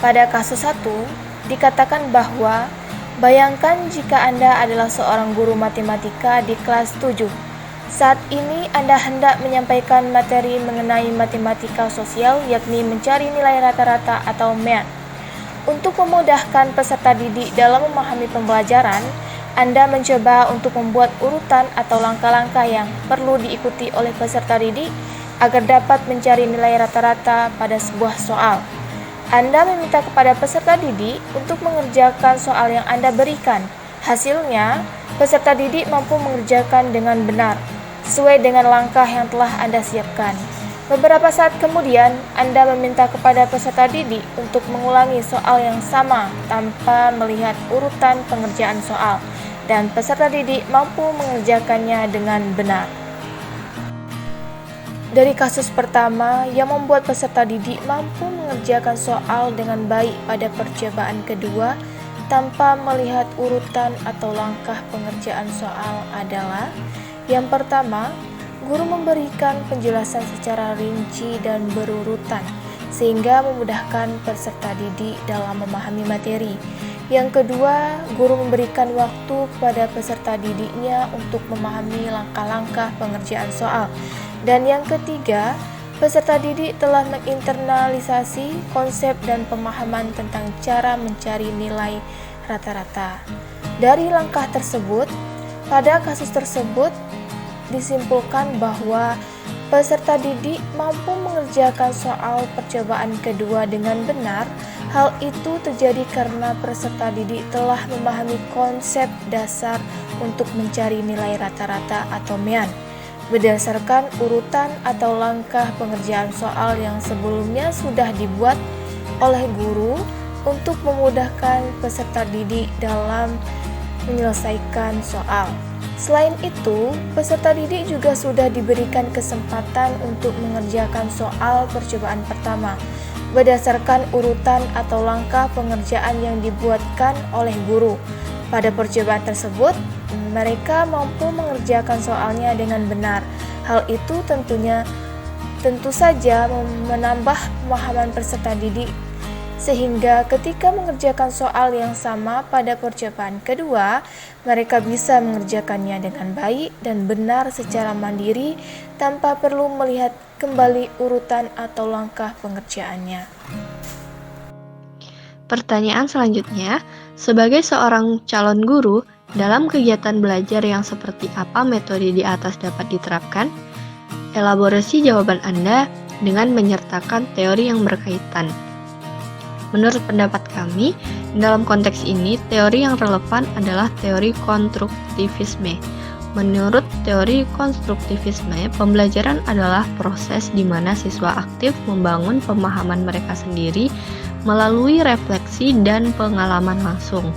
Pada kasus 1, dikatakan bahwa bayangkan jika Anda adalah seorang guru matematika di kelas 7. Saat ini Anda hendak menyampaikan materi mengenai matematika sosial, yakni mencari nilai rata-rata atau MEAN. Untuk memudahkan peserta didik dalam memahami pembelajaran, Anda mencoba untuk membuat urutan atau langkah-langkah yang perlu diikuti oleh peserta didik agar dapat mencari nilai rata-rata pada sebuah soal. Anda meminta kepada peserta didik untuk mengerjakan soal yang Anda berikan. Hasilnya, peserta didik mampu mengerjakan dengan benar, sesuai dengan langkah yang telah Anda siapkan. Beberapa saat kemudian, Anda meminta kepada peserta didik untuk mengulangi soal yang sama tanpa melihat urutan pengerjaan soal, dan peserta didik mampu mengerjakannya dengan benar. Dari kasus pertama yang membuat peserta didik mampu mengerjakan soal dengan baik pada percobaan kedua tanpa melihat urutan atau langkah pengerjaan soal adalah: yang pertama, guru memberikan penjelasan secara rinci dan berurutan sehingga memudahkan peserta didik dalam memahami materi. Yang kedua, guru memberikan waktu kepada peserta didiknya untuk memahami langkah-langkah pengerjaan soal. Dan yang ketiga, peserta didik telah menginternalisasi konsep dan pemahaman tentang cara mencari nilai rata-rata. Dari langkah tersebut, pada kasus tersebut disimpulkan bahwa peserta didik mampu mengerjakan soal percobaan kedua dengan benar. Hal itu terjadi karena peserta didik telah memahami konsep dasar untuk mencari nilai rata-rata atau MEAN berdasarkan urutan atau langkah pengerjaan soal yang sebelumnya sudah dibuat oleh guru untuk memudahkan peserta didik dalam menyelesaikan soal. Selain itu, peserta didik juga sudah diberikan kesempatan untuk mengerjakan soal percobaan pertama berdasarkan urutan atau langkah pengerjaan yang dibuatkan oleh guru. Pada percobaan tersebut, mereka mampu mengerjakan soalnya dengan benar. Hal itu tentu saja menambah pemahaman peserta didik, sehingga ketika mengerjakan soal yang sama pada percobaan kedua, mereka bisa mengerjakannya dengan baik dan benar secara mandiri tanpa perlu melihat kembali urutan atau langkah pengerjaannya. Pertanyaan selanjutnya, sebagai seorang calon guru, dalam kegiatan belajar yang seperti apa metode di atas dapat diterapkan? Elaborasi jawaban Anda dengan menyertakan teori yang berkaitan. Menurut pendapat kami, dalam konteks ini, teori yang relevan adalah teori konstruktivisme. Menurut teori konstruktivisme, pembelajaran adalah proses di mana siswa aktif membangun pemahaman mereka sendiri melalui refleksi dan pengalaman langsung.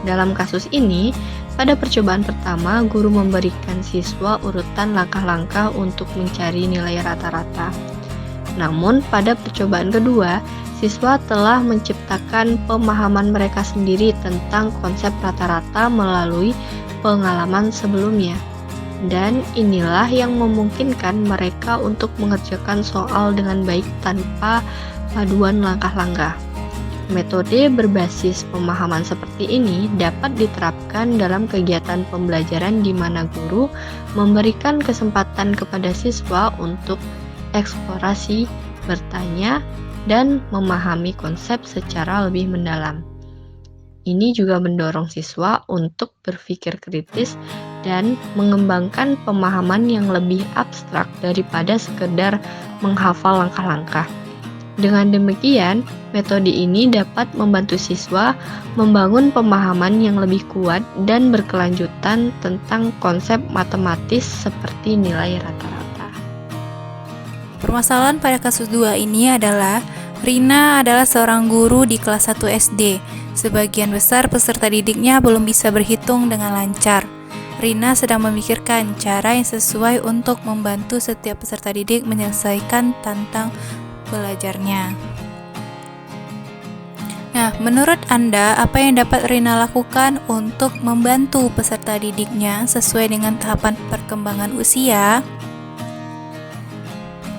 Dalam kasus ini, pada percobaan pertama, guru memberikan siswa urutan langkah-langkah untuk mencari nilai rata-rata. Namun, pada percobaan kedua, siswa telah menciptakan pemahaman mereka sendiri tentang konsep rata-rata melalui pengalaman sebelumnya. Dan inilah yang memungkinkan mereka untuk mengerjakan soal dengan baik tanpa paduan langkah-langkah. Metode berbasis pemahaman seperti ini dapat diterapkan dalam kegiatan pembelajaran di mana guru memberikan kesempatan kepada siswa untuk eksplorasi, bertanya, dan memahami konsep secara lebih mendalam. Ini juga mendorong siswa untuk berpikir kritis dan mengembangkan pemahaman yang lebih abstrak daripada sekedar menghafal langkah-langkah. Dengan demikian, metode ini dapat membantu siswa membangun pemahaman yang lebih kuat dan berkelanjutan tentang konsep matematis seperti nilai rata-rata. Permasalahan pada kasus 2 ini adalah Rina adalah seorang guru di kelas 1 SD. Sebagian besar peserta didiknya belum bisa berhitung dengan lancar. Rina sedang memikirkan cara yang sesuai untuk membantu setiap peserta didik menyelesaikan tantang belajarnya. Nah, menurut Anda, apa yang dapat Rina lakukan untuk membantu peserta didiknya sesuai dengan tahapan perkembangan usia?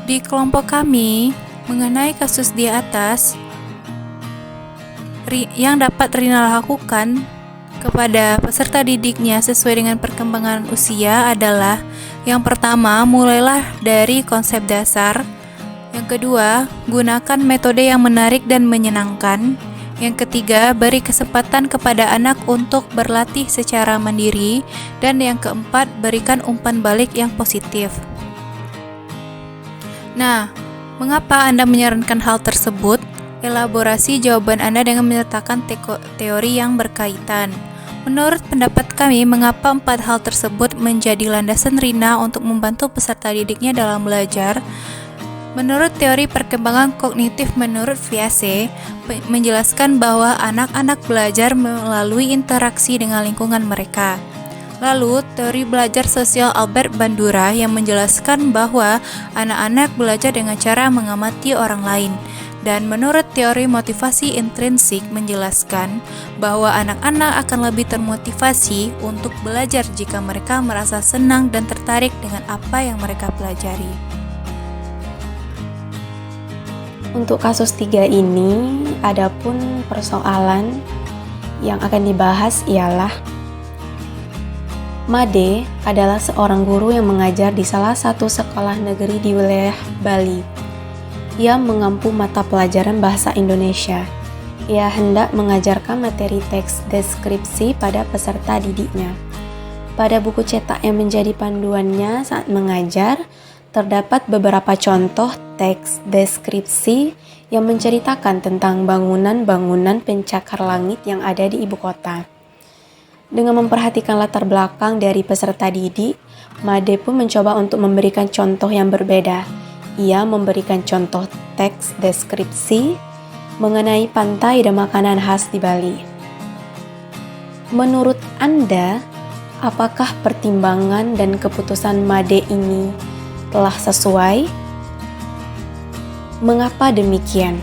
Di kelompok kami, mengenai kasus di atas, yang dapat Rina lakukan kepada peserta didiknya sesuai dengan perkembangan usia adalah: yang pertama, mulailah dari konsep dasar. Yang kedua, gunakan metode yang menarik dan menyenangkan. Yang ketiga, beri kesempatan kepada anak untuk berlatih secara mandiri. Dan yang keempat, berikan umpan balik yang positif. Nah, mengapa Anda menyarankan hal tersebut? Elaborasi jawaban Anda dengan menyertakan teori yang berkaitan. Menurut pendapat kami, mengapa 4 hal tersebut menjadi landasan Rina untuk membantu peserta didiknya dalam belajar? Menurut teori perkembangan kognitif menurut Viese, menjelaskan bahwa anak-anak belajar melalui interaksi dengan lingkungan mereka. Lalu, teori belajar sosial Albert Bandura yang menjelaskan bahwa anak-anak belajar dengan cara mengamati orang lain. Dan menurut teori motivasi intrinsik menjelaskan bahwa anak-anak akan lebih termotivasi untuk belajar jika mereka merasa senang dan tertarik dengan apa yang mereka pelajari. Untuk kasus 3 ini, adapun persoalan yang akan dibahas ialah Made adalah seorang guru yang mengajar di salah satu sekolah negeri di wilayah Bali. Ia mengampu mata pelajaran bahasa Indonesia. Ia hendak mengajarkan materi teks deskripsi pada peserta didiknya. Pada buku cetak yang menjadi panduannya saat mengajar, terdapat beberapa contoh teks deskripsi yang menceritakan tentang bangunan-bangunan pencakar langit yang ada di ibu kota. Dengan memperhatikan latar belakang dari peserta didik, Made pun mencoba untuk memberikan contoh yang berbeda. Ia memberikan contoh teks deskripsi mengenai pantai dan makanan khas di Bali. Menurut Anda, apakah pertimbangan dan keputusan Made ini telah sesuai? Mengapa demikian?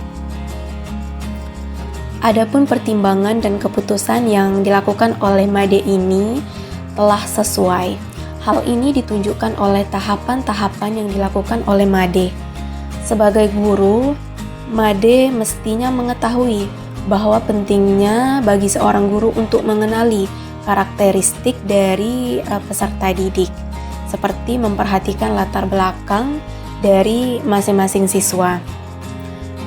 Adapun pertimbangan dan keputusan yang dilakukan oleh Made ini telah sesuai. Hal ini ditunjukkan oleh tahapan-tahapan yang dilakukan oleh Made. Sebagai guru, Made mestinya mengetahui bahwa pentingnya bagi seorang guru untuk mengenali karakteristik dari peserta didik, seperti memperhatikan latar belakang dari masing-masing siswa.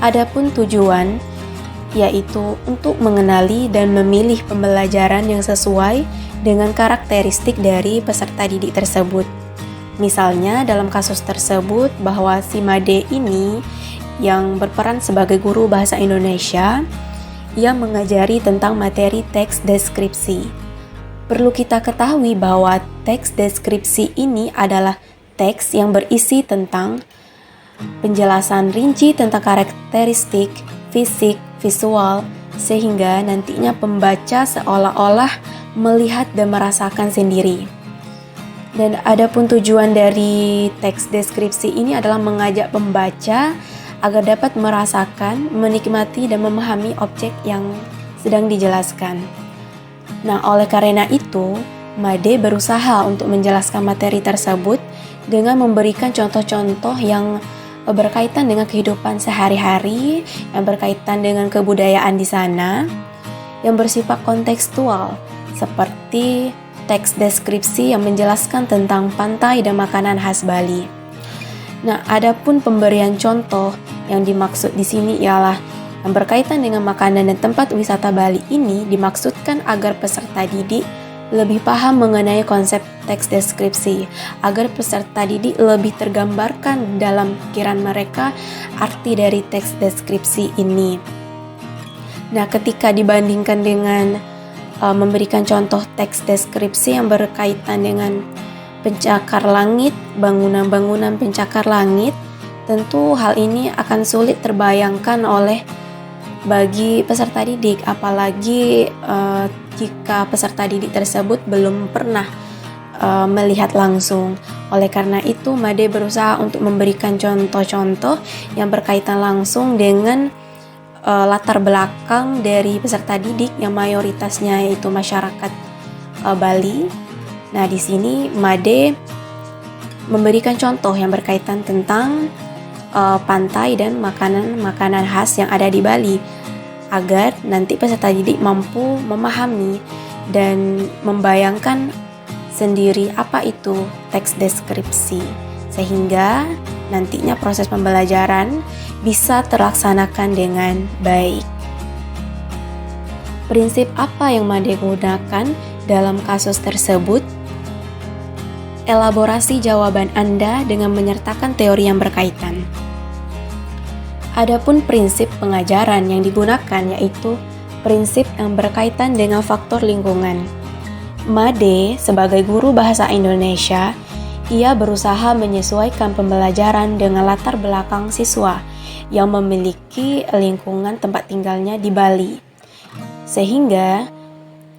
Adapun tujuan, yaitu untuk mengenali dan memilih pembelajaran yang sesuai dengan karakteristik dari peserta didik tersebut. Misalnya dalam kasus tersebut bahwa si Made ini yang berperan sebagai guru bahasa Indonesia, ia mengajari tentang materi teks deskripsi. Perlu kita ketahui bahwa teks deskripsi ini adalah teks yang berisi tentang penjelasan rinci tentang karakteristik, fisik, visual, sehingga nantinya pembaca seolah-olah melihat dan merasakan sendiri. Dan adapun tujuan dari teks deskripsi ini adalah mengajak pembaca agar dapat merasakan, menikmati, dan memahami objek yang sedang dijelaskan. Nah, oleh karena itu, Made berusaha untuk menjelaskan materi tersebut dengan memberikan contoh-contoh yang berkaitan dengan kehidupan sehari-hari, yang berkaitan dengan kebudayaan di sana, yang bersifat kontekstual, seperti teks deskripsi yang menjelaskan tentang pantai dan makanan khas Bali. Nah, adapun pemberian contoh yang dimaksud di sini ialah yang berkaitan dengan makanan dan tempat wisata Bali ini dimaksudkan agar peserta didik lebih paham mengenai konsep teks deskripsi, agar peserta didik lebih tergambarkan dalam pikiran mereka arti dari teks deskripsi ini. Nah, ketika dibandingkan dengan memberikan contoh teks deskripsi yang berkaitan dengan pencakar langit, bangunan-bangunan pencakar langit, tentu hal ini akan sulit terbayangkan oleh bagi peserta didik, apalagi jika peserta didik tersebut belum pernah melihat langsung. Oleh karena itu, Made berusaha untuk memberikan contoh-contoh yang berkaitan langsung dengan latar belakang dari peserta didik yang mayoritasnya yaitu masyarakat Bali. Nah, di sini Made memberikan contoh yang berkaitan tentang pantai dan makanan-makanan khas yang ada di Bali. agar nanti peserta didik mampu memahami dan membayangkan sendiri apa itu teks deskripsi, sehingga nantinya proses pembelajaran bisa terlaksanakan dengan baik. Prinsip apa yang MADE gunakan dalam kasus tersebut? Elaborasi jawaban Anda dengan menyertakan teori yang berkaitan. Adapun prinsip pengajaran yang digunakan yaitu prinsip yang berkaitan dengan faktor lingkungan. MADE sebagai guru bahasa Indonesia, ia berusaha menyesuaikan pembelajaran dengan latar belakang siswa yang memiliki lingkungan tempat tinggalnya di Bali. Sehingga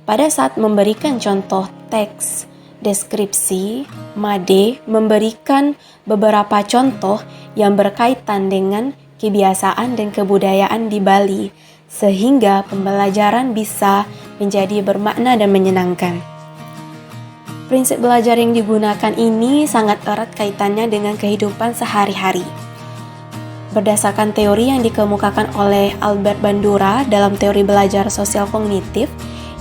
pada saat memberikan contoh teks deskripsi, MADE memberikan beberapa contoh yang berkaitan dengan kebiasaan dan kebudayaan di Bali, sehingga pembelajaran bisa menjadi bermakna dan menyenangkan. Prinsip belajar yang digunakan ini sangat erat kaitannya dengan kehidupan sehari-hari. Berdasarkan teori yang dikemukakan oleh Albert Bandura dalam teori belajar sosial kognitif,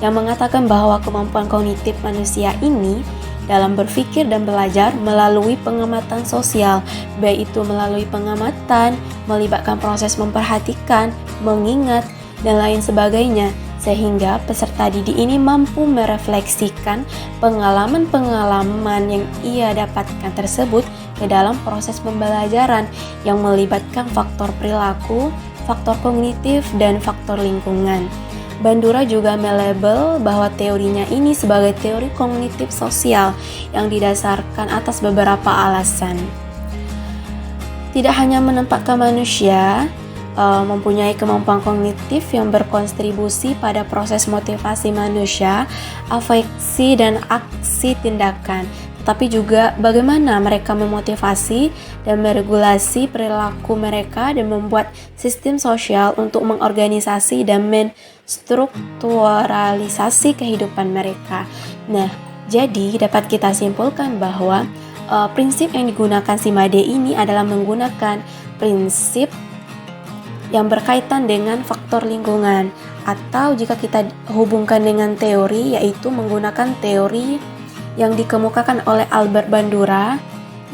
yang mengatakan bahwa kemampuan kognitif manusia ini dalam berpikir dan belajar melalui pengamatan sosial, baik itu melalui pengamatan, melibatkan proses memperhatikan, mengingat, dan lain sebagainya, sehingga peserta didik ini mampu merefleksikan pengalaman-pengalaman yang ia dapatkan tersebut ke dalam proses pembelajaran yang melibatkan faktor perilaku, faktor kognitif, dan faktor lingkungan. Bandura juga melabel bahwa teorinya ini sebagai teori kognitif sosial yang didasarkan atas beberapa alasan. Tidak hanya menempatkan manusia mempunyai kemampuan kognitif yang berkontribusi pada proses motivasi manusia, afeksi dan aksi tindakan, tetapi juga bagaimana mereka memotivasi dan meregulasi perilaku mereka dan membuat sistem sosial untuk mengorganisasi dan menstrukturalisasi kehidupan mereka. Nah, jadi dapat kita simpulkan bahwa prinsip yang digunakan si MADE ini adalah menggunakan prinsip yang berkaitan dengan faktor lingkungan, atau jika kita hubungkan dengan teori, yaitu menggunakan teori yang dikemukakan oleh Albert Bandura,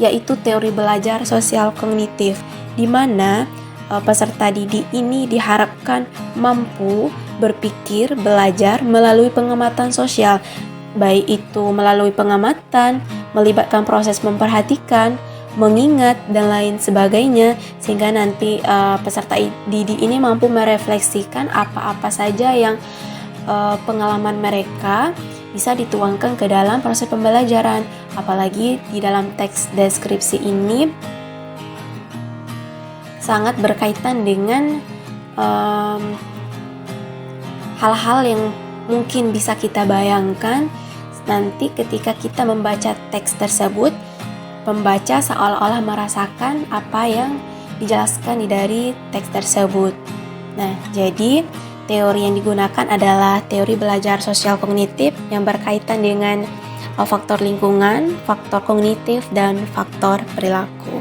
yaitu teori belajar sosial kognitif, di mana peserta didik ini diharapkan mampu berpikir, belajar melalui pengamatan sosial, baik itu melalui pengamatan, melibatkan proses memperhatikan, mengingat, dan lain sebagainya, sehingga nanti peserta didik ini mampu merefleksikan apa-apa saja yang pengalaman mereka bisa dituangkan ke dalam proses pembelajaran. Apalagi di dalam teks deskripsi ini sangat berkaitan dengan hal-hal yang mungkin bisa kita bayangkan nanti ketika kita membaca teks tersebut. Pembaca seolah-olah merasakan apa yang dijelaskan dari teks tersebut. Nah, jadi teori yang digunakan adalah teori belajar sosial kognitif yang berkaitan dengan faktor lingkungan, faktor kognitif, dan faktor perilaku.